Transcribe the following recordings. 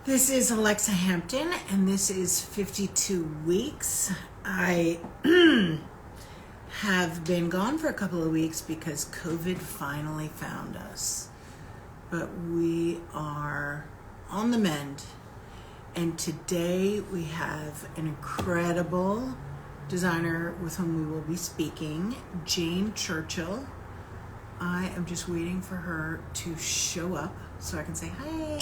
This is Alexa Hampton, and this is 52 weeks. I have been gone for a couple of weeks because COVID finally found us. But we are on the mend. And today we have an incredible designer with whom we will be speaking, Jane Churchill. I am just waiting for her to show up so I can say hi.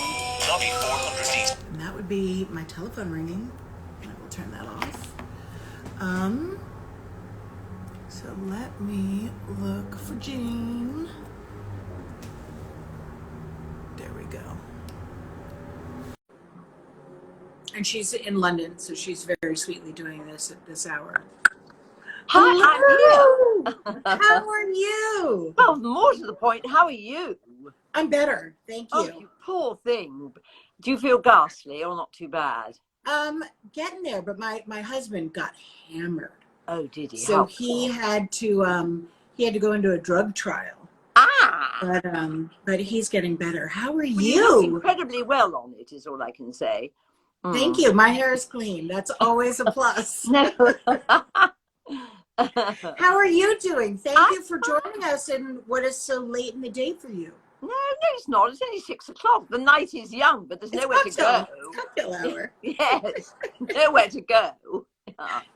Lobby 400 feet. And that would be my telephone ringing. I will turn that off. So let me look for Jane. There we go. And she's in London, so she's very sweetly doing this at this hour. Hi, I'm here. How are you? Well, more to the point, how are you? I'm better, thank you. Oh, you poor thing. Do you feel ghastly or not too bad? Getting there, but my husband got hammered. Oh, did he? So he had to go into a drug trial. But he's getting better. How are Well, you look you? incredibly well on it, is all I can say. Thank you. My hair is clean. That's always a plus. No. How are you doing? Thank you for joining us in what is so late in the day for you. No, it's not. It's only 6 o'clock. The night is young, but there's nowhere to go. Cocktail hour. Yes, nowhere to go.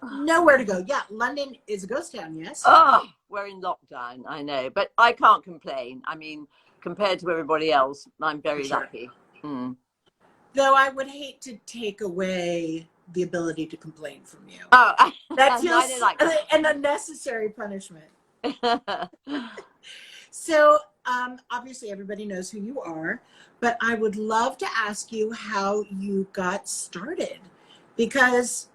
Nowhere to go. Yeah, London is a ghost town, yes? Oh, we're in lockdown, I know. But I can't complain. I mean, compared to everybody else, I'm very lucky. Mm. Though I would hate to take away the ability to complain from you. Oh, that feels like an unnecessary punishment. So, obviously everybody knows who you are, but I would love to ask you how you got started, because,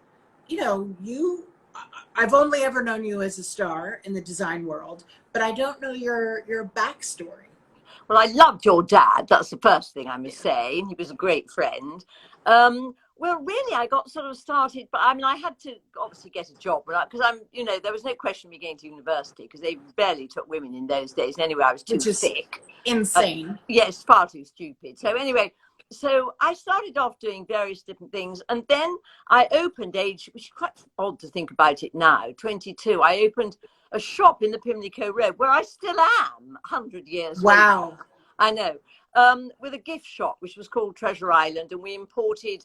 I've only ever known you as a star in the design world, but I don't know your backstory. Well, I loved your dad. That's the first thing I must say. He was a great friend. Well, really, I got sort of started, but I mean, I had to obviously get a job, because there was no question of me going to university because they barely took women in those days. And anyway, I was too sick. Insane. Yes, far too stupid. So anyway, so I started off doing various different things, and then I opened which is quite odd to think about it now, 22. I opened a shop in the Pimlico Road where I still am 100 years Wow. later. I know. With a gift shop, which was called Treasure Island, and we imported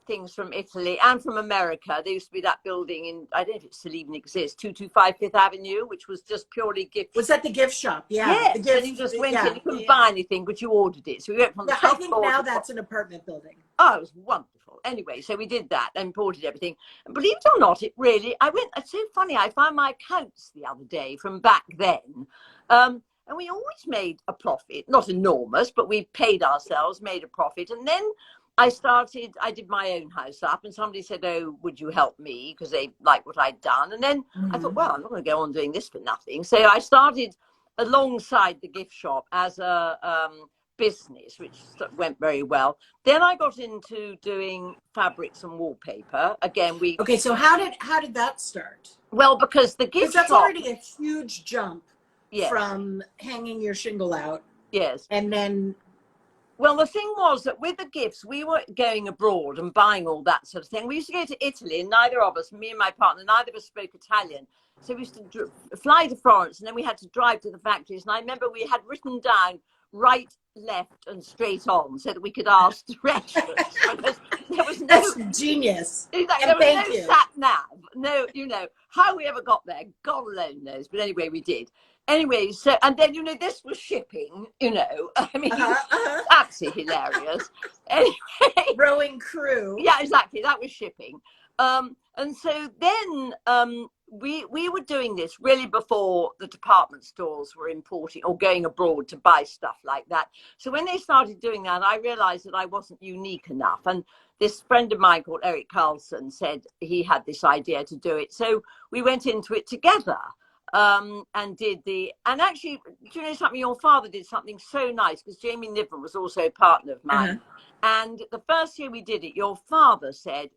things from Italy and from America. There used to be that building in, I don't know if it still even exists, 225 Fifth Avenue, which was just purely gift. Was that the gift shop? Yeah. Yes, the gift, and you just went in, you couldn't buy anything, but you ordered it. So we went from the top I think floor now that's an apartment building. Oh, it was wonderful. Anyway, so we did that, imported everything. And believe it or not, it's so funny, I found my accounts the other day from back then. And we always made a profit, not enormous, but we paid ourselves, made a profit. And then I did my own house up, and somebody said, oh, would you help me? Because they liked what I'd done. And then I thought, well, I'm not going to go on doing this for nothing. So I started alongside the gift shop as a business, which went very well. Then I got into doing fabrics and wallpaper. Again, Okay, so how did that start? Well, because the gift that's shop, already a huge jump from hanging your shingle out. Yes. And then... Well, the thing was that with the gifts, we were going abroad and buying all that sort of thing. We used to go to Italy, and neither of us, me and my partner, neither of us spoke Italian. So we used to fly to Florence, and then we had to drive to the factories. And I remember we had written down right, left, and straight on so that we could ask directions. Because there was no... That's genius. Exactly, there was no sat nav. No, how we ever got there, God alone knows. But anyway, we did. Anyway, so, and then, this was shipping, I mean, absolutely hilarious. Anyway. Rowing crew. Yeah, exactly. That was shipping. And so then we were doing this really before the department stores were importing or going abroad to buy stuff like that. So when they started doing that, I realized that I wasn't unique enough. And this friend of mine called Eric Carlson said he had this idea to do it. So we went into it together. And actually, do you know something? Your father did something so nice, because Jamie Niven was also a partner of mine. And the first year we did it, your father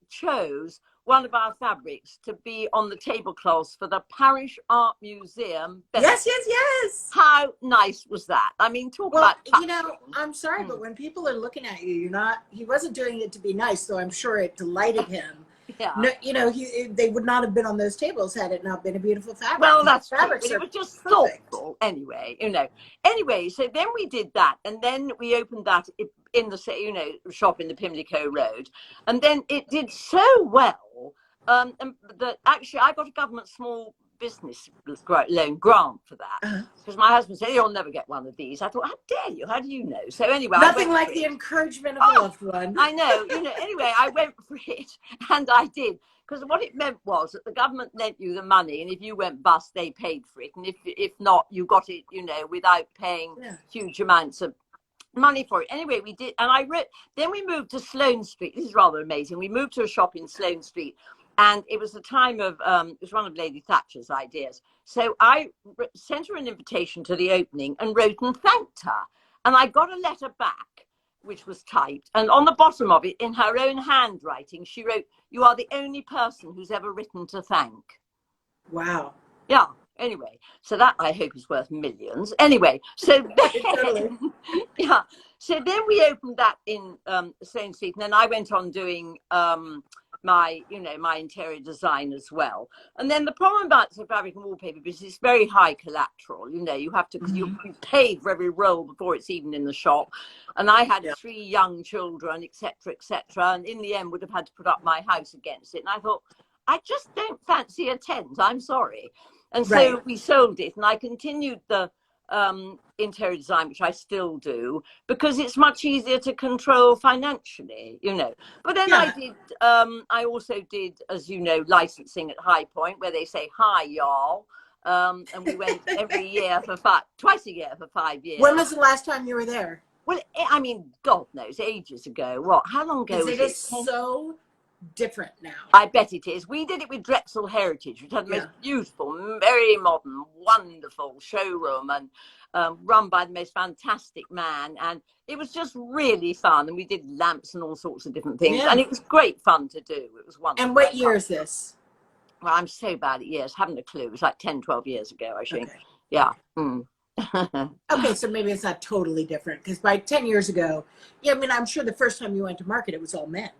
chose one of our fabrics to be on the tablecloths for the Parish Art Museum. Yes, yes, yes. How nice was that? I mean, talk about touching. I'm sorry, but when people are looking at you, he wasn't doing it to be nice, so I'm sure it delighted him. Yeah. No, they would not have been on those tables had it not been a beautiful fabric. Well, that's true. Fabrics It was just perfect. thoughtful anyway, Anyway, so then we did that, and then we opened that in the, shop in the Pimlico Road, and then it did so well and that actually I got a government small business loan grant for that, because my husband said, "You'll never get one of these." I thought, "How dare you? How do you know?" So anyway, nothing like the encouragement of a loved one. I know, Anyway, I went for it, and I did, because what it meant was that the government lent you the money, and if you went bust, they paid for it, and if not, you got it, without paying huge amounts of money for it. Anyway, we did, and then we moved to Sloane Street. This is rather amazing. We moved to a shop in Sloane Street. And it was the time of, it was one of Lady Thatcher's ideas. So I sent her an invitation to the opening and wrote and thanked her. And I got a letter back, which was typed. And on the bottom of it, in her own handwriting, she wrote, "You are the only person who's ever written to thank." Wow. Yeah. Anyway, so that I hope is worth millions. Anyway, so then, yeah. So then we opened that in Sloane Street. And then I went on doing my interior design as well. And then the problem about the fabric and wallpaper business is very high collateral. You have to, because you pay for every roll before it's even in the shop. And I had 3 young children, etc., etc. And in the end would have had to put up my house against it. And I thought, I just don't fancy a tent. I'm sorry. And so we sold it, and I continued the interior design, which I still do, because it's much easier to control financially, But then I also did, as you know, licensing at High Point, where they say, "Hi, y'all." And we went every year twice a year for 5 years. When was the last time you were there? Well, I mean, God knows, ages ago. How long ago was it? It is so different now. I bet it is. We did it with Drexel Heritage, which had the most beautiful, very modern, wonderful showroom, and run by the most fantastic man. And it was just really fun. And we did lamps and all sorts of different things. And it was great fun to do. It was wonderful. And what year is this? Well, I'm so bad at years. Haven't a clue. It was like 10, 12 years ago, I think. Okay. Yeah. Okay, so maybe it's not totally different, because by 10 years ago, I'm sure the first time you went to market, it was all men.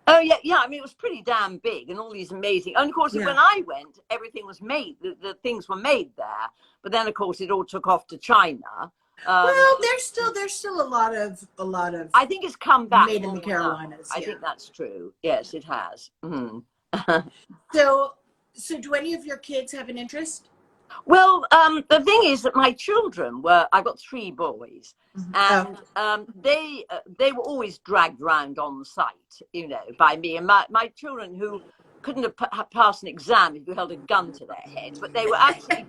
Oh, yeah. I mean, it was pretty damn big, and all these amazing. And of course, when I went, everything was made. The things were made there. But then, of course, it all took off to China. Well, there's still a lot of. I think it's come back. Made in the Carolinas. I think that's true. Yes, it has. So do any of your kids have an interest? Well, the thing is that my children I've got 3 boys, and they were always dragged around on the site, by me. And my children, who couldn't have passed an exam if you held a gun to their heads, but they were actually,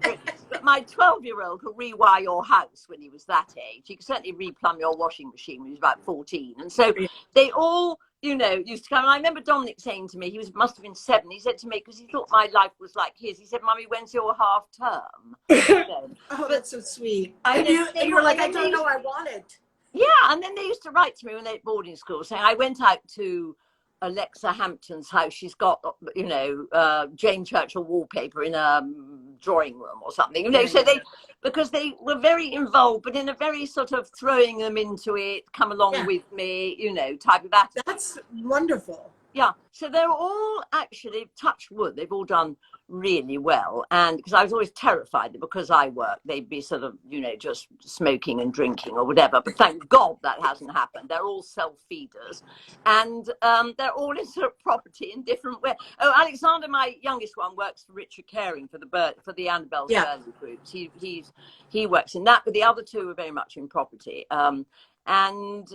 but my 12-year-old could rewire your house when he was that age. He could certainly replumb your washing machine when he was about 14. And so they all, used to come. And I remember Dominic saying to me, must have been 7. He said to me, because he thought my life was like his, he said, "Mummy, when's your half term?" Oh, that's so sweet. And you were like, "I don't know, I want it." Yeah, and then they used to write to me when they were at boarding school saying, "I went out to Alexa Hampton's house. She's got, Jane Churchill wallpaper in a drawing room or something." So because they were very involved, but in a very sort of throwing them into it, come along with me, type of attitude. That's wonderful. Yeah. So they're all actually, touch wood, they've all done really well. And because I was always terrified that because I work, they'd be sort of, just smoking and drinking or whatever. But thank God that hasn't happened. They're all self-feeders, and they're all in sort of property in different ways. Oh, Alexander, my youngest one, works for Richard Caring for the Annabelle's Burley groups. He works in that, but the other 2 are very much in property. And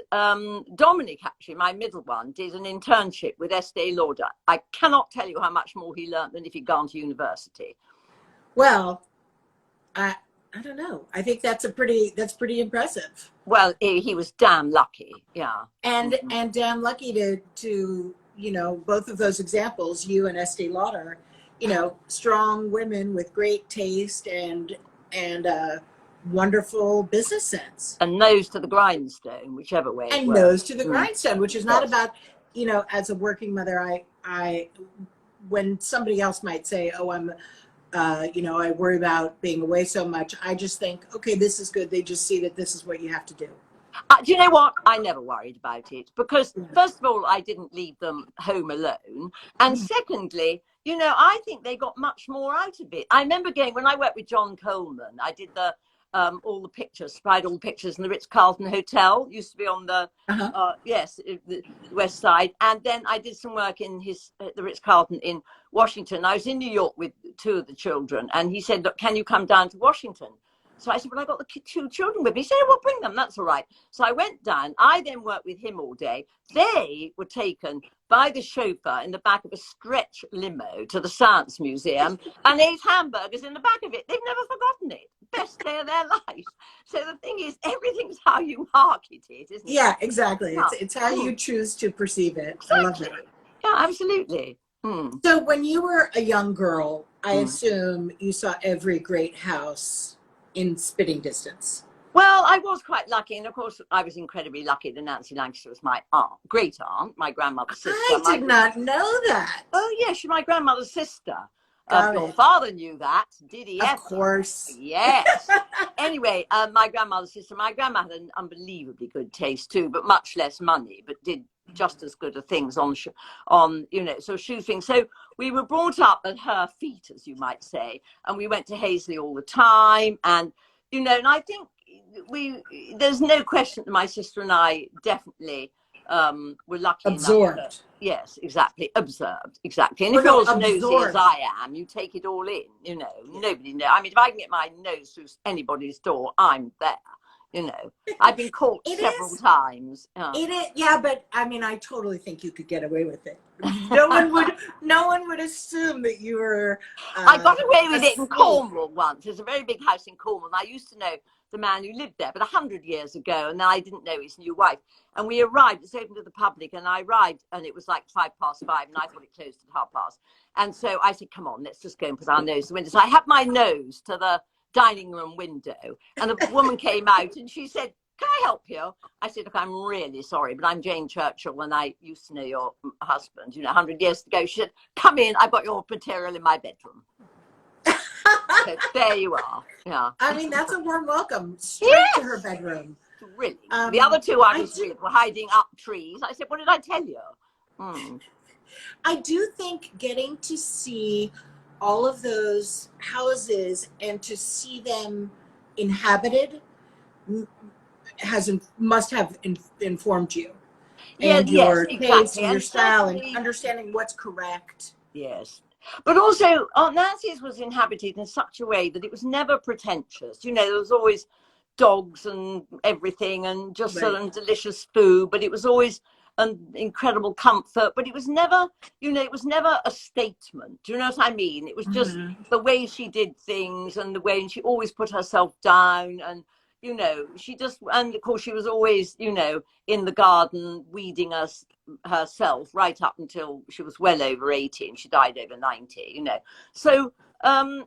Dominic, actually, my middle one, did an internship with Estee Lauder. I cannot tell you how much more he learned than if he'd gone to university. Well, I don't know. I think that's pretty impressive. Well, he was damn lucky, and damn lucky to both of those examples, you and Estee Lauder, strong women with great taste and wonderful business sense, and nose to the grindstone, whichever way. And nose to the grindstone, which is not about, as a working mother, I when somebody else might say, oh, I'm, I worry about being away so much, I just think, okay, this is good. They just see that this is what you have to do. Do you know what? I never worried about it because, first of all, I didn't leave them home alone. And secondly, I think they got much more out of it. I remember when I worked with John Coleman, I did all the pictures, supplied all the pictures in the Ritz-Carlton Hotel, used to be on the, the west side. And then I did some work in the Ritz-Carlton in Washington. I was in New York with two of the children, and he said, look, can you come down to Washington? So I said, well, I got the two children with me. He said, well, bring them. That's all right. So I went down. I then worked with him all day. They were taken by the chauffeur in the back of a stretch limo to the Science Museum and ate hamburgers in the back of it. They've never forgotten it. Best day of their life. So the thing is, everything's how you market it, isn't it? Yeah, exactly. It's how you choose to perceive it. Exactly. I love that. Yeah, absolutely. So when you were a young girl, I assume you saw every great house in spitting distance. Well, I was quite lucky, and of course, I was incredibly lucky that Nancy Lancaster was my great aunt, my grandmother's sister. I did not know that. Oh, yeah, she's my grandmother's sister. Your father knew that, did he? Of course. Yes. Anyway, my grandmother's sister. My grandma had an unbelievably good taste too, but much less money, but did just as good of things on shoe things. So we were brought up at her feet, as you might say, and we went to Hazley all the time. And and I think there's no question that my sister and I definitely were lucky absorbed. Enough to, yes, exactly, observed, exactly. And if you're as nosy as I am, you take it all in. Nobody knows. I mean, if I can get my nose through anybody's door, I'm there. I've been caught several times. It is, yeah, but I mean, I totally think you could get away with it. No one would assume that you were. I got away with it in Cornwall once. There's a very big house in Cornwall. And I used to know the man who lived there, but 100 years ago, and I didn't know his new wife. And we arrived. It's open to the public, and I arrived, and it was like 5:05, and I thought it closed at 5:30. And so I said, "Come on, let's just go and put our nose to the window." So I had my nose to the dining room window, and a woman came out and she said, "Can I help you?" I said, "Look, I'm really sorry, but I'm Jane Churchill, and I used to know your husband, 100 years ago." She said, "Come in, I've got your material in my bedroom." So there you are. Yeah. I mean, that's a warm welcome straight to her bedroom. Really. The other two I was with were hiding up trees. I said, "What did I tell you?" I do think getting to see all of those houses and to see them inhabited must have informed you and your taste and your style and understanding what's correct. Yes. But also, Aunt Nancy's was inhabited in such a way that it was never pretentious. there was always dogs and everything and just some delicious food, but it was always an incredible comfort. But it was never, it was never a statement. Do you know what I mean? It was just the way she did things and the way, and she always put herself down and, she just, and of course she was always, in the garden weeding us herself right up until she was well over 80 and she died over 90, So, I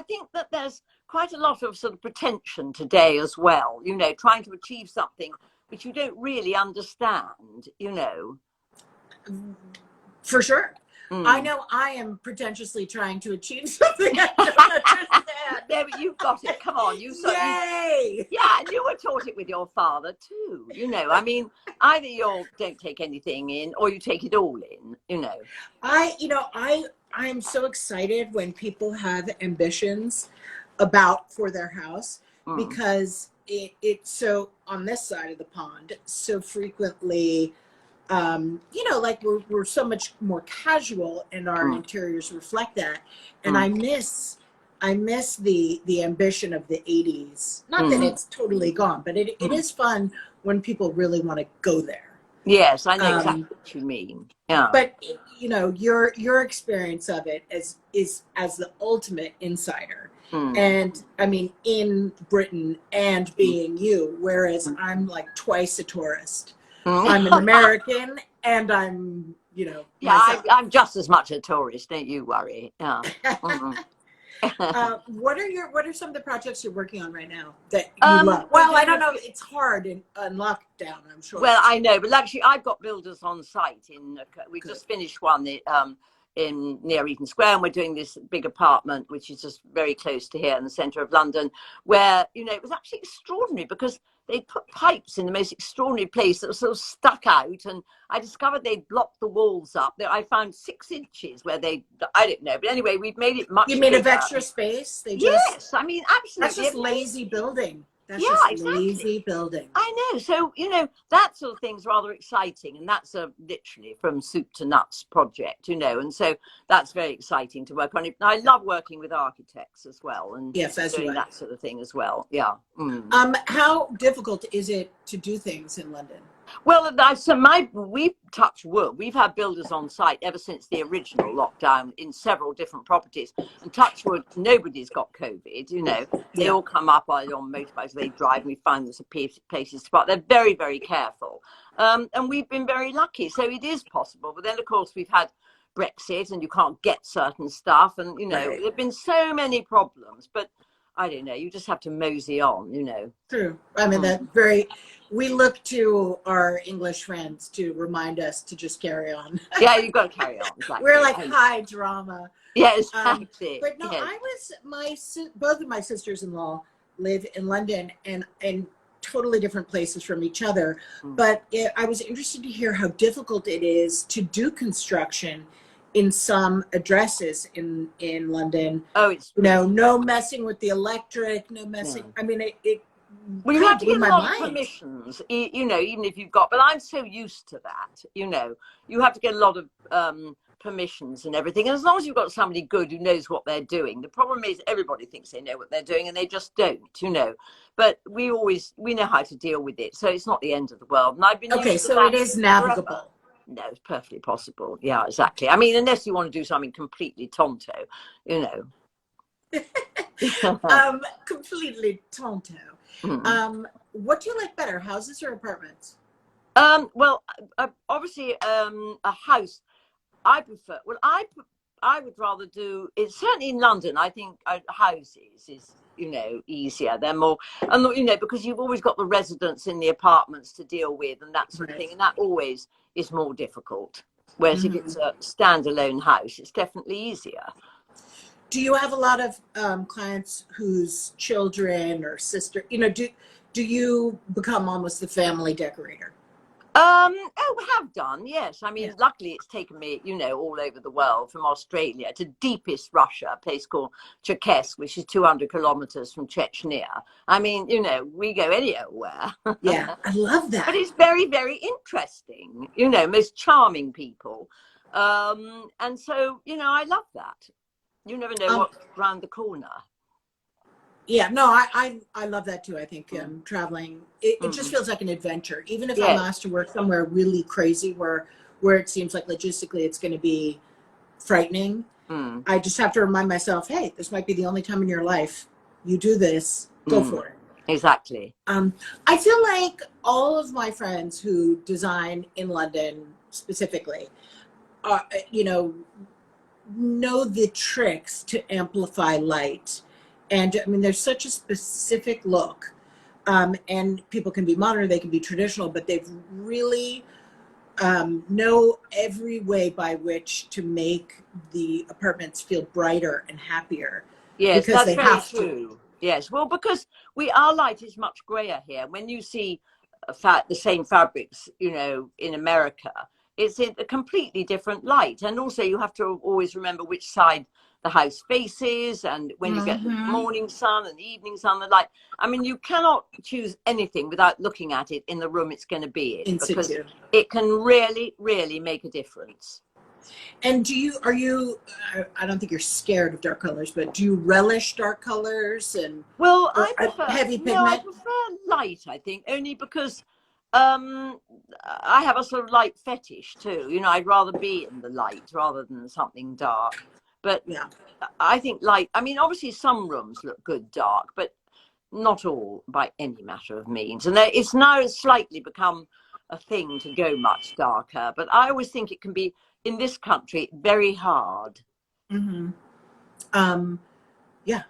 think that there's quite a lot of sort of pretension today as well, trying to achieve something which you don't really understand, For sure. I know I am pretentiously trying to achieve something I don't understand. Yeah, but you've got it. Come on. Yay! And you were taught it with your father too, I mean, either you don't take anything in or you take it all in, I'm so excited when people have ambitions for their house because it's so on this side of the pond so frequently like we're so much more casual and our interiors reflect that, and I miss the ambition of the 80s. Not that it's totally gone, but it is fun when people really want to go there. Yes, I know exactly what you mean. Yeah. But your experience of it is as the ultimate insider. And I mean, in Britain and being you, whereas I'm like twice a tourist. I'm an American and I'm, I'm just as much a tourist, don't you worry. Yeah. What are some of the projects you're working on right now that you love? Well, I don't know. It's hard in lockdown, I'm sure. Well, I know, but actually I've got builders on site we just finished one in near Eaton Square, and we're doing this big apartment, which is just very close to here in the centre of London, where, you know, it was actually extraordinary because they put pipes in the most extraordinary place that was sort of stuck out, and I discovered they'd blocked the walls up. I found 6 inches where I don't know, but anyway, we've made it much You made bigger. of extra space? Yes, I mean, absolutely. That's just lazy building. That's yeah, just exactly. lazy building. I know. So, you know, that sort of thing's rather exciting. And that's a literally from soup to nuts project, you know. And so that's very exciting to work on it. I love working with architects as well, and yes, doing that sort of thing as well. Yeah. How difficult is it to do things in London? Well, we've touched wood. We've had builders on site ever since the original lockdown in several different properties. And touch wood, nobody's got COVID, you know. They all come up either on motorbikes, they drive, and we find them some places to park. They're very, very careful. And we've been very lucky. So it is possible. But then, of course, we've had Brexit and you can't get certain stuff. And, you know, there have been so many problems. But I don't know, you just have to mosey on, you know. True. I mean, we look to our English friends to remind us to just carry on. Yeah, you've got to carry on. Exactly. We're like high drama. Yeah, exactly. But no, both of my sisters-in-law live in London and totally different places from each other. But I was interested to hear how difficult it is to do construction in some addresses in London. Oh, it's, you know, no messing with the electric, no messing. I mean, well, you have to get a lot of permissions, you know, even if you've got, but I'm so used to that, you know, you have to get a lot of permissions and everything. And as long as you've got somebody good who knows what they're doing, the problem is everybody thinks they know what they're doing and they just don't, you know. But we know how to deal with it. So it's not the end of the world. And I've been used to that. It is navigable. Forever. No, it's perfectly possible. Yeah, exactly. I mean, unless you want to do something completely tonto, you know. Completely tonto. What do you like better, houses or apartments? Well, obviously, a house. I prefer. Well, I would rather do it. Certainly in London, I think houses is, you know, easier. They're more, and you know, because you've always got the residents in the apartments to deal with and that sort of thing, and that always is more difficult. Whereas if it's a standalone house, it's definitely easier. Do you have a lot of clients whose children or sister, you know, do you become almost the family decorator? We have done, yes. I mean, luckily it's taken me, you know, all over the world, from Australia to deepest Russia, a place called Churchill, which is 200 kilometers from Chechnya. I mean, you know, we go anywhere. Yeah, I love that. But it's very, very interesting, you know, most charming people. And so, you know, I love that. You never know what's around the corner. Yeah, no, I love that too. I think traveling, it just feels like an adventure. Even if I'm asked to work somewhere really crazy where it seems like logistically it's going to be frightening, I just have to remind myself, hey, this might be the only time in your life you do this. Go for it. Exactly. I feel like all of my friends who design in London specifically, you know the tricks to amplify light. And I mean, there's such a specific look, and people can be modern, they can be traditional, but they've really know every way by which to make the apartments feel brighter and happier. Yes, because that's they very have true. to. Yes, well, because our light is much grayer here. When you see the same fabrics, you know, in America, it's in a completely different light. And also you have to always remember which side the house faces, and when you get the morning sun and the evening sun, the light. I mean, you cannot choose anything without looking at it in the room it's going to be in, because it can really, really make a difference. And I don't think you're scared of dark colors, but do you relish dark colors and I prefer heavy pigment? No, I prefer light, I think, only because I have a sort of light fetish too. You know, I'd rather be in the light rather than something dark. But yeah, I think light, I mean, obviously some rooms look good dark, but not all by any matter of means. And it's now slightly become a thing to go much darker. But I always think it can be, in this country, very hard. Yeah,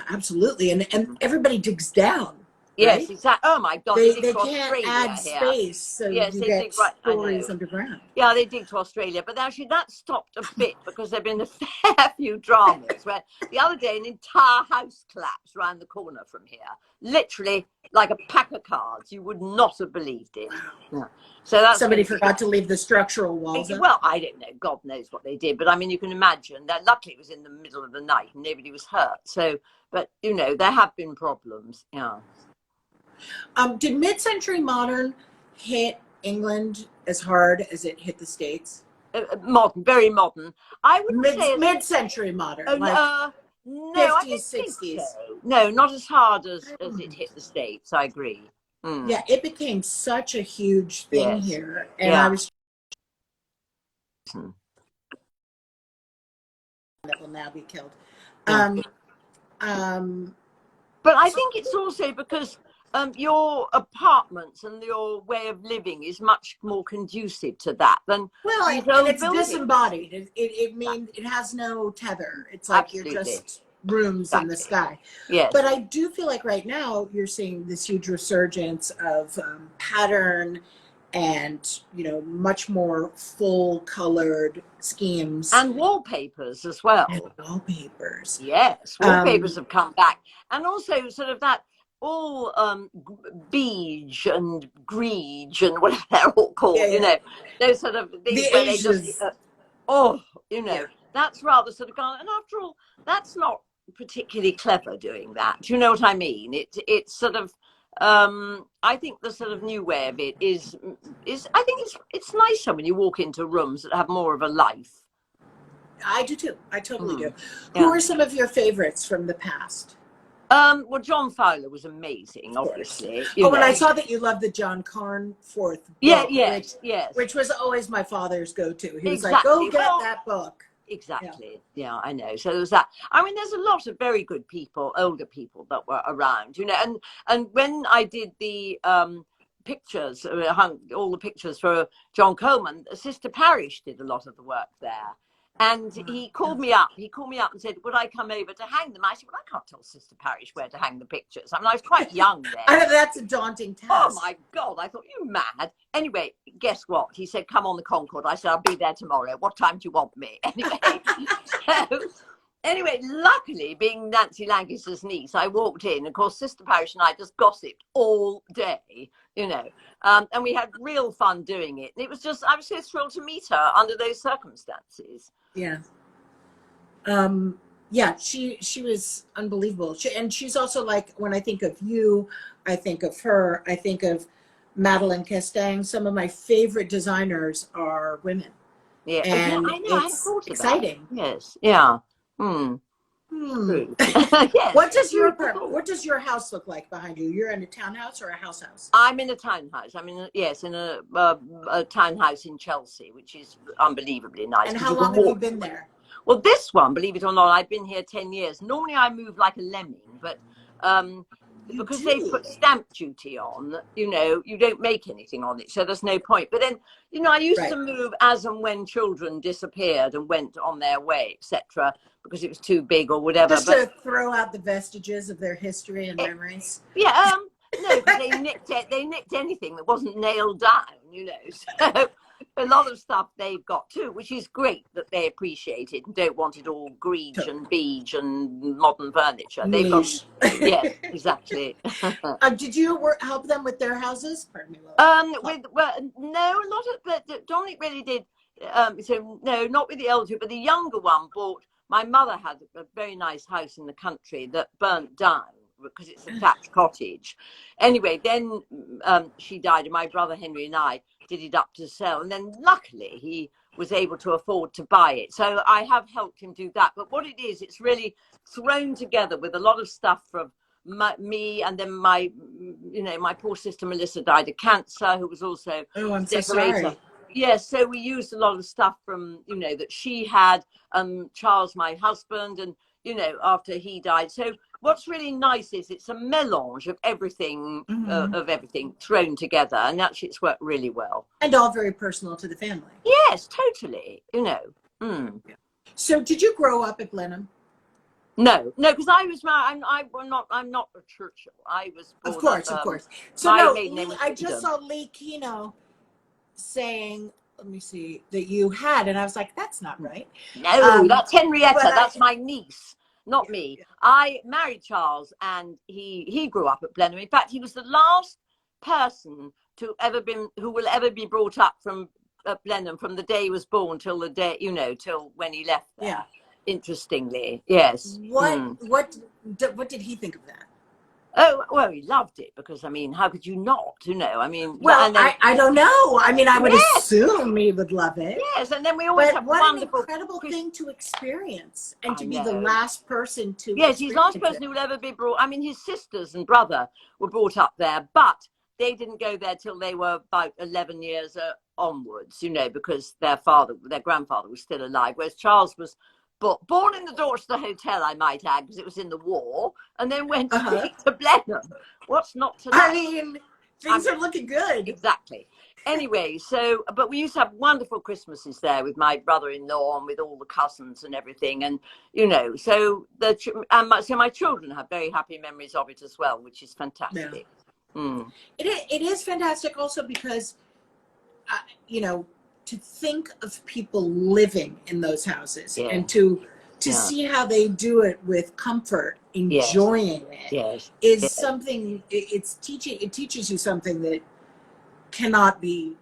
absolutely. And everybody digs down. Yes, right? exactly. Oh my God, they dig They to can't Australia add here. space, so Yes, you they get dig right. I know. stories underground. Yeah, they dig to Australia, but actually that stopped a bit because there've been a fair few dramas where the other day an entire house collapsed around the corner from here, literally like a pack of cards. You would not have believed it. Yeah. So that's Somebody going to be. forgot to leave the structural walls up. Well, I don't know. God knows what they did, but I mean, you can imagine that. Luckily, it was in the middle of the night and nobody was hurt. So, but you know, there have been problems. Yeah. Did mid-century modern hit England as hard as it hit the States? Modern, very modern. I wouldn't say as Mid-century modern, like no, I 50s, don't think 60s. so. No, not as hard as it hit the States. I agree. Mm. Yeah, it became such a huge thing Yes. here, and I Yeah. was that will now be killed. Yeah. Um, um, But I think it's also because your apartments and your way of living is much more conducive to that than these and old it's buildings. disembodied. It means it has no tether. It's like Absolutely. you're just rooms in the sky. Yes. But I do feel like right now you're seeing this huge resurgence of pattern and, you know, much more full colored schemes. And wallpapers as well. And wallpapers. Yes, wallpapers have come back. And also sort of that all beige and greige and whatever they're all called, Yeah, you know, those sort of things the where they Asians. just, you know, that's rather sort of gone. And after all, that's not particularly clever doing that. Do you know what I mean? It's sort of, I think the sort of new way of it is I think it's nicer when you walk into rooms that have more of a life. I do too. I totally do. Yeah. Who are some of your favorites from the past? Well, John Fowler was amazing, obviously. And I saw that you loved the John Carnforth book, yes. which was always my father's go-to. He was Exactly. like, go get that book. Exactly. Yeah, I know. So there's that. I mean, there's a lot of very good people, older people that were around, you know, and when I did the pictures, hung all the pictures for John Coleman, Sister Parish did a lot of the work there. And he called me up. He called me up and said, would I come over to hang them? I said, well, I can't tell Sister Parish where to hang the pictures. I mean, I was quite young then. I know, that's a daunting task. Oh, my God. I thought, you mad? Anyway, guess what? He said, come on the Concorde. I said, I'll be there tomorrow. What time do you want me? Anyway, luckily, being Nancy Lancaster's niece, I walked in. Of course, Sister Parish and I just gossiped all day, you know, and we had real fun doing it. And it was just, I was so thrilled to meet her under those circumstances. Yeah. She was unbelievable. And she's also like, when I think of you, I think of her, I think of Madeleine Castaigne. Some of my favorite designers are women. Yeah, and I know. It's exciting. Yes, yeah. Yes. What does your house look like behind you? You're in a townhouse or a house? I'm in a townhouse. I'm in a townhouse in Chelsea, which is unbelievably nice. And how long have you been there? Well, this one, believe it or not, I've been here 10 years. Normally I move like a lemming, but because they put stamp duty on, you know, you don't make anything on it, so there's no point. But then, you know, I used to move as and when children disappeared and went on their way, etc., because it was too big or whatever. Just to throw out the vestiges of their history and memories. Yeah, no, because they nicked anything that wasn't nailed down, you know. So a lot of stuff they've got too, which is great that they appreciate it and don't want it all greige and beige and modern furniture. They've got, yes, exactly. Did you help them with their houses? Pardon me. No, a lot of, but Dominic really did. So no, not with the elder, but the younger one bought. My mother had a very nice house in the country that burnt down because it's a thatched cottage. Anyway, then she died, and my brother Henry and I did it up to sell. And then luckily he was able to afford to buy it. So I have helped him do that. But what it is, it's really thrown together with a lot of stuff from me, and then my poor sister Melissa died of cancer, who was also I'm decorator. So sorry. Yes, so we used a lot of stuff from, you know, that she had, Charles, my husband, and, you know, after he died. So what's really nice is it's a melange of everything, thrown together, and actually it's worked really well. And all very personal to the family. Yes, totally, you know. So did you grow up at Blenheim? No, no, because I was married. I'm not a Churchill. I was Of born. course, of course. So My no, maiden name was I just Wyndham. saw Lee Kino saying, let me see, that you had, and I was like, that's not right. No, that's But Henrietta. I, That's my niece, not yeah, me. yeah. I married Charles, and he grew up at Blenheim. In fact, he was the last person who will ever be brought up from Blenheim from the day he was born till the day, till when he left Yeah. there. Interestingly, yes. What what what did he think of that? Oh, well, he loved it because, I mean, how could you not, I mean, Well, and then, I don't know. I mean, I would yes, assume he would love it. yes, and then we always But have what an wonderful incredible Chris. thing to experience and I to be the know. last person to Yes, he's the last experience it. person who will ever be brought. I mean, his sisters and brother were brought up there, but they didn't go there till they were about 11 years onwards, because their grandfather was still alive, whereas Charles was born in the Dorchester Hotel, I might add, because it was in the war, and then went Uh-huh. straight to Blenheim. What's not to I love? mean, things are looking good. Exactly. Anyway, but we used to have wonderful Christmases there with my brother-in-law and with all the cousins and everything, and so so my children have very happy memories of it as well, which is Yeah. fantastic. Mm. It is fantastic also because, you know, to think of people living in those houses Yeah, and to yeah, see how they do it with comfort, yes, enjoying it, yes, is yes. something. It teaches you something that cannot be,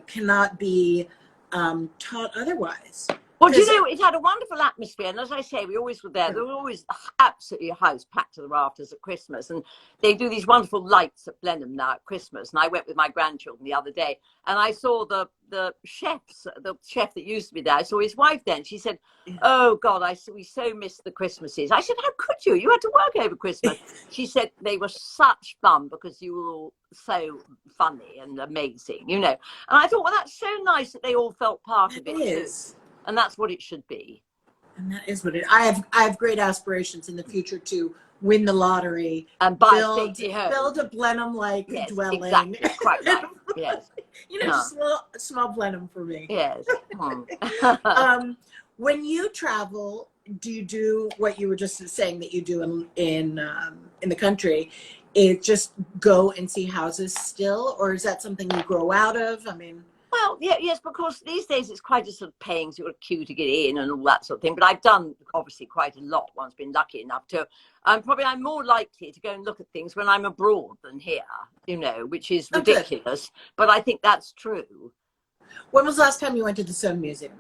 cannot be taught otherwise. Well, Because it had a wonderful atmosphere. And as I say, we always were there. There were always absolutely a house packed to the rafters at Christmas. And they do these wonderful lights at Blenheim now at Christmas. And I went with my grandchildren the other day and I saw the chef that used to be there. I saw his wife then. She said, oh, God, we so missed the Christmases. I said, how could you? You had to work over Christmas. She said they were such fun because you were all so funny and amazing, And I thought, well, that's so nice that they all felt part of it too. And that's what it should be. And that is what it. I have great aspirations in the future to win the lottery And buy a stately home. Build a Blenheim-like dwelling. Exactly. Quite right. Yes. Small Blenheim for me. Yes. When you travel, do you do what you were just saying that you do in the country? It just go and see houses still, or is that something you grow out of? I mean. Well, yes, because these days it's quite a sort of paying sort of queue to get in and all that sort of thing. But I've done obviously quite a lot once, been lucky enough to. I'm more likely to go and look at things when I'm abroad than here, which is ridiculous. But I think that's true. When was the last time you went to the Soane Museum?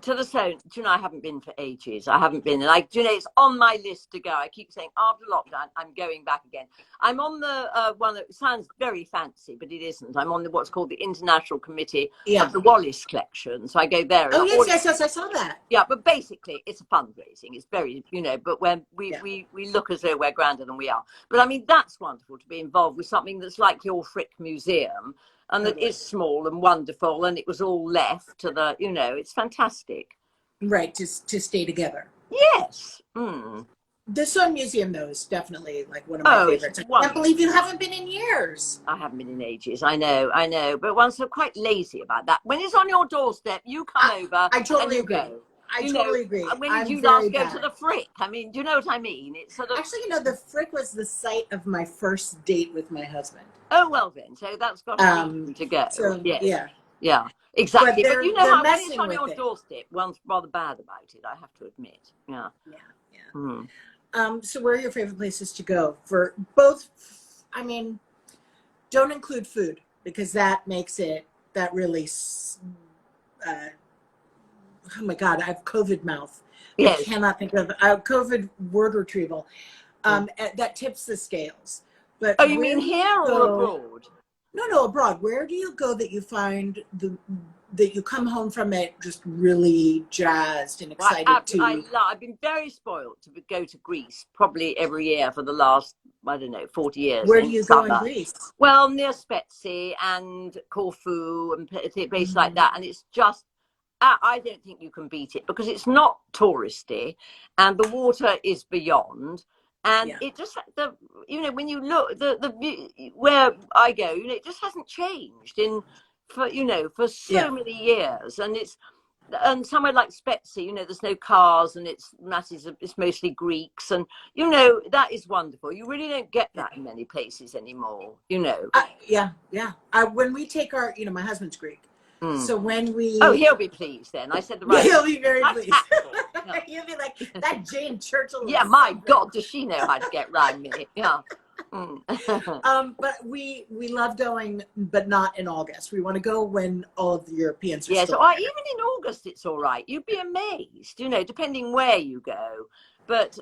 To the Soane, I haven't been for ages. I haven't been, and it's on my list to go. I keep saying after lockdown, I'm going back again. I'm on the one that sounds very fancy, but it isn't. I'm on what's called the International Committee of the Wallace Collection, so I go there. Oh yes, I saw that. Yeah, but basically, it's a fundraising. It's very, but when we look as though we're grander than we are. But I mean, that's wonderful to be involved with something that's like your Frick Museum. And that is small and wonderful, and it was all left to the, it's fantastic. Right, to stay together. Yes. Mm. The Soane Museum, though, is definitely like one of my favorites. I can't believe you haven't been in years. I haven't been in ages. I know. But once I'm quite lazy about that. When it's on your doorstep, you come over. I totally agree. Go. I totally agree. When did you last go to the Frick? I mean, do you know what I mean? It's sort of actually, the Frick was the site of my first date with my husband. Oh well, then, so that's got a reason to go. So, yes. Yeah, exactly. But you know how when it's on your doorstep, one's rather bad about it. I have to admit. Yeah. So, where are your favorite places to go for both? I mean, don't include food because that makes it really. Oh my God, I have COVID mouth. Yes. I cannot think of COVID word retrieval. That tips the scales. But you mean here or abroad? No, abroad. Where do you go that you find that you come home from it just really jazzed and excited I've been very spoiled to go to Greece probably every year for the last, 40 years. Where do you go in Greece? Well, near Spetsi and Corfu and places like that. And it's just, I don't think you can beat it because it's not touristy and the water is beyond. And it just, when you look, where I go, it just hasn't changed for so many years. And and somewhere like Spezia, you know, there's no cars and it's mostly Greeks, and you know that is wonderful. You really don't get that in many places anymore, you know. Yeah. When we take our, you know, my husband's Greek, so when we, oh, he'll be pleased then. I said the right. He'll be very pleased. Yeah. He'll be like, that Jane Churchill. Yeah, my God, does she know how to get round me? Yeah. But we love going, but not in August. We want to go when all of the Europeans are still there. Even in August it's all right. You'd be amazed, you know, depending where you go. But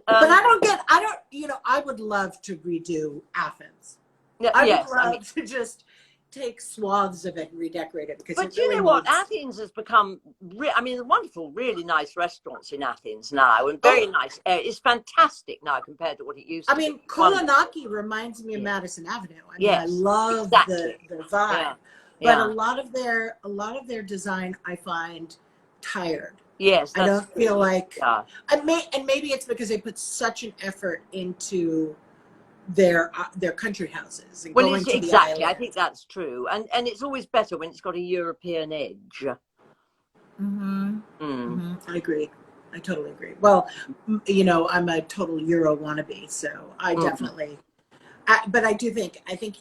you know, I would love to redo Athens. Yeah, I would love to just take swaths of it and redecorate it, because but you know what, Athens has become wonderful, really nice restaurants in Athens now, and very nice. It's fantastic now compared to what it used to be. I mean, Kolonaki reminds me of Madison Avenue. I mean, I love the vibe, but a lot of their design I find tired. Yes, I don't feel like and maybe it's because they put such an effort into their country houses and going to the island. I think that's true, and it's always better when it's got a European edge. I agree. I totally agree. Well, you know, I'm a total Euro wannabe, so I definitely. But I think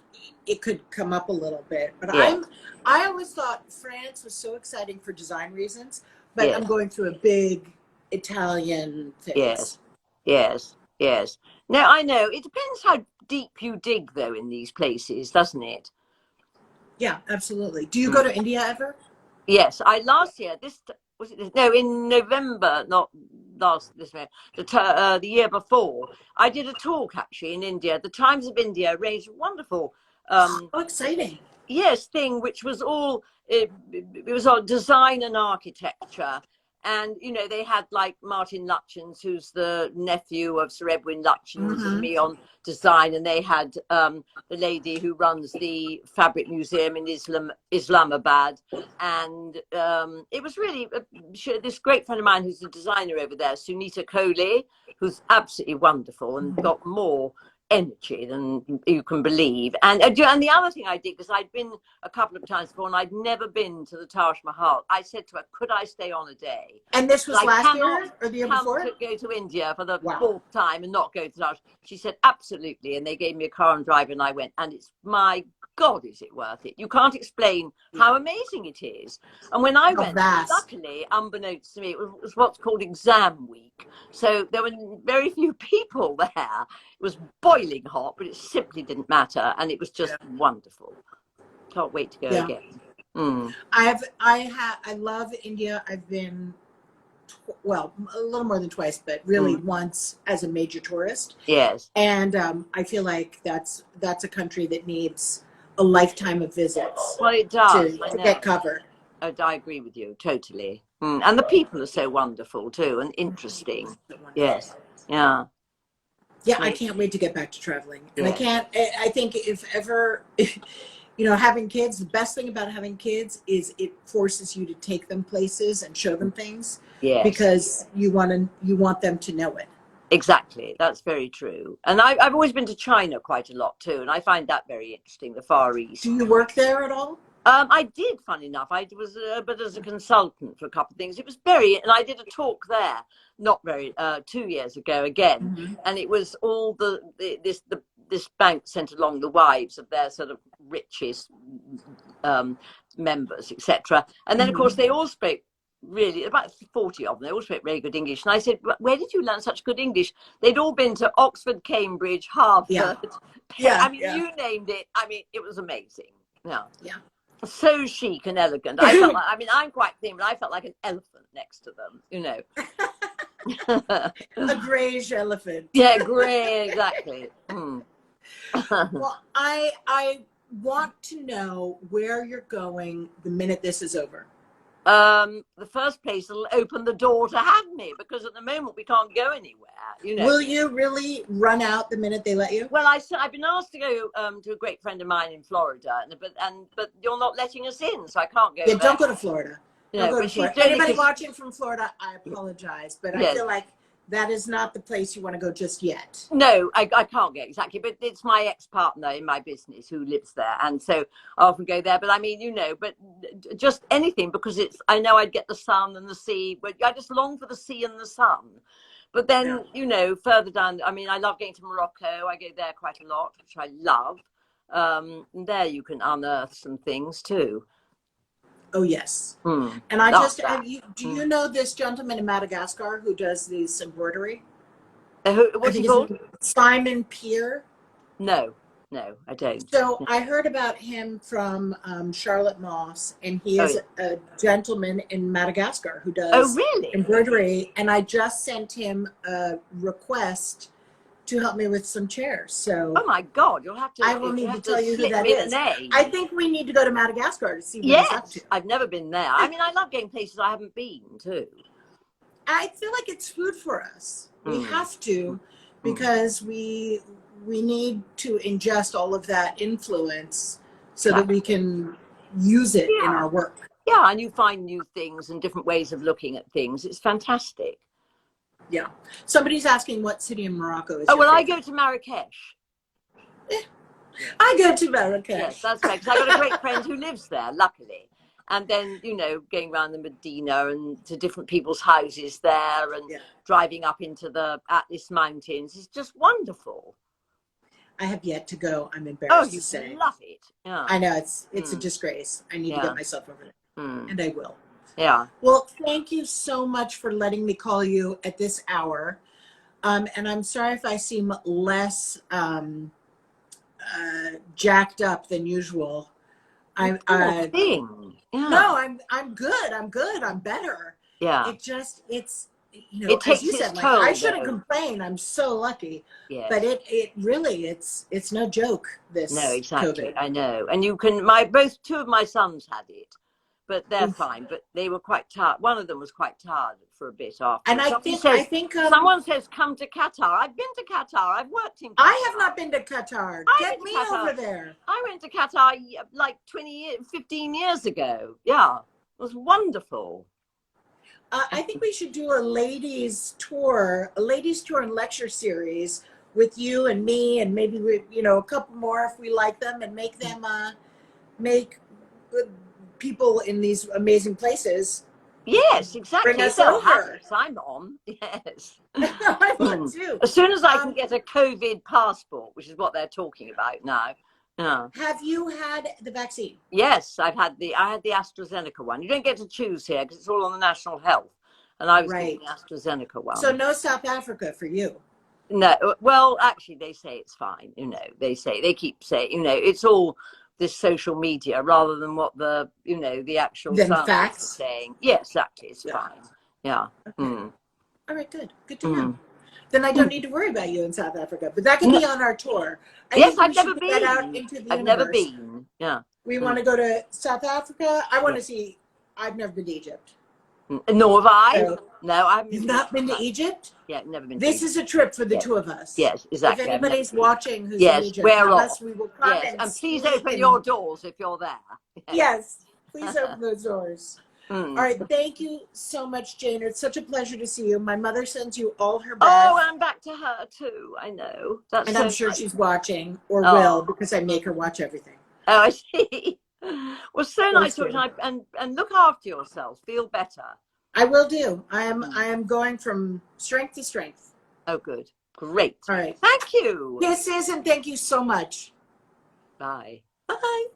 it could come up a little bit. But I always thought France was so exciting for design reasons. But I'm going through a big Italian phase. Yes. Now, I know it depends how deep you dig, though, in these places, doesn't it? Yeah, absolutely. Do you go to India ever? Yes, last year. In November, not this year, the year before, I did a talk actually in India. The Times of India arranged a wonderful. Exciting! Yes, thing which was all it was on design and architecture. And, you know, they had like Martin Lutyens, who's the nephew of Sir Edwin Lutyens, and me on design. And they had the lady who runs the Fabric Museum in Islamabad. And it was really this great friend of mine who's a designer over there, Sunita Kohli, who's absolutely wonderful and got more energy than you can believe. And the other thing I did, because I'd been a couple of times before and I'd never been to the Taj Mahal, I said to her, could I stay on a day? And this was last year or the year before? To go to India for the fourth time and not go to Taj. She said absolutely, and they gave me a car and drive, and I went, and it's, my God, is it worth it? You can't explain how amazing it is. And when I went, luckily, unbeknownst to me, it was what's called exam week, so there were very few people there. It was boiling hot, but it simply didn't matter, and it was just wonderful. Can't wait to go again. I love India. I've been a little more than twice, but really once as a major tourist. Yes. And I feel like that's a country that needs a lifetime of visits. Well, it does to get covered. I agree with you totally. And the people are so wonderful too, and interesting. Yes. Yeah. Yeah, I can't wait to get back to traveling. And I think if ever, you know, having kids, the best thing about having kids is it forces you to take them places and show them things. Yes. Because you want them to know it. Exactly. That's very true. And I've always been to China quite a lot too, and I find that very interesting, the Far East. Do you work there at all? I did, funny enough. I was, but as a consultant for a couple of things. It was and I did a talk there, not very, 2 years ago again, and it was all this bank sent along the wives of their sort of richest members, etc. And then, of course, they all spoke really, about 40 of them, they all spoke very good English. And I said, where did you learn such good English? They'd all been to Oxford, Cambridge, Harvard. You named it. I mean, it was amazing. Yeah. So chic and elegant. I felt like, I'm quite thin, but I felt like an elephant next to them, you know. A greyish elephant. Yeah, grey, exactly. Well, I want to know where you're going the minute this is over. The first place that'll open the door to have me, because at the moment we can't go anywhere. You know. Will you really run out the minute they let you? Well, I've been asked to go to a great friend of mine in Florida, but you're not letting us in, so I can't go. Yeah, don't go to Florida. No, don't go to Florida. Anybody watching from Florida, I apologize, but I feel like that is not the place you want to go just yet. No, I can't go exactly, but it's my ex-partner in my business who lives there, and so I often go there. But I mean, but just anything, because I know I'd get the sun and the sea, but I just long for the sea and the sun. But then, further down, I mean, I love going to Morocco. I go there quite a lot, which I love. And there you can unearth some things too. Oh, yes. Mm. And I just, do you know this gentleman in Madagascar who does this embroidery? What's he called? Simon Pierre. No, I don't. So I heard about him from Charlotte Moss, and he is a gentleman in Madagascar who does embroidery. And I just sent him a request to help me with some chairs. So oh my God, you'll have to. I will need to tell you who that is. I think we need to go to Madagascar to see what he's up to. I've never been there. I mean, I love going places I haven't been too. I feel like it's food for us. We have to, because we need to ingest all of that influence so that we can use it in our work. Yeah, and you find new things and different ways of looking at things. It's fantastic. Yeah. Somebody's asking what city in Morocco is. Oh, well, I go to Marrakesh. I go to Marrakesh. Yes, that's right. Because I've got a great friend who lives there, luckily. And then, going around the Medina and to different people's houses there and driving up into the Atlas Mountains is just wonderful. I have yet to go. I'm embarrassed to say. Oh, you love it. Yeah. I know. It's a disgrace. I need to get myself over there. And I will. Yeah. Well, thank you so much for letting me call you at this hour. And I'm sorry if I seem less jacked up than usual. No, I'm good. I'm better. Yeah. It's it takes as you said, toll, I shouldn't complain. I'm so lucky. Yes. But it really it's no joke. This no, exactly. COVID. I know. And you can two of my sons had it, but they're fine. But they were quite tired. One of them was quite tired for a bit after. And I think someone says come to Qatar. I've been to Qatar. I've worked in Qatar. I have not been to Qatar. Get me over there. I went to Qatar like 15 years ago. Yeah, it was wonderful. I think we should do a ladies tour and lecture series with you and me, and maybe a couple more if we like them, and make them make people in these amazing places. Yes, exactly. Bring us over. I'm on. Yes. I want to. As soon as I can get a COVID passport, which is what they're talking about now. Yeah. Have you had the vaccine? Yes, I had the AstraZeneca one. You don't get to choose here because it's all on the National Health, and I was getting the AstraZeneca one. So no South Africa for you. No, well, actually, they say it's fine. They keep saying, it's all this social media rather than what the actual facts are saying. Yes, exactly, it's fine. Yeah. Okay. All right, good to know. Then I don't need to worry about you in South Africa, but that can be on our tour. I've never been. I've never been. Yeah. We want to go to South Africa. I want to see. I've never been to Egypt. Nor have I. No, I haven't. You've not been to Egypt? Yeah, never been. This is a trip for the two of us. Yes, exactly. If anybody's watching who's in Egypt, we will come and please open your doors if you're there. Yes, please open those doors. All right, thank you so much, Jane. It's such a pleasure to see you. My mother sends you all her best. Oh, and I'm back to her too. I know. And I'm sure she's watching or will, because I make her watch everything. Oh, I see. Well, so nice talking, and look after yourself. Feel better. I will do. I am going from strength to strength. Oh, good. Great. All right. Thank you. Kisses, and thank you so much. Bye. Bye.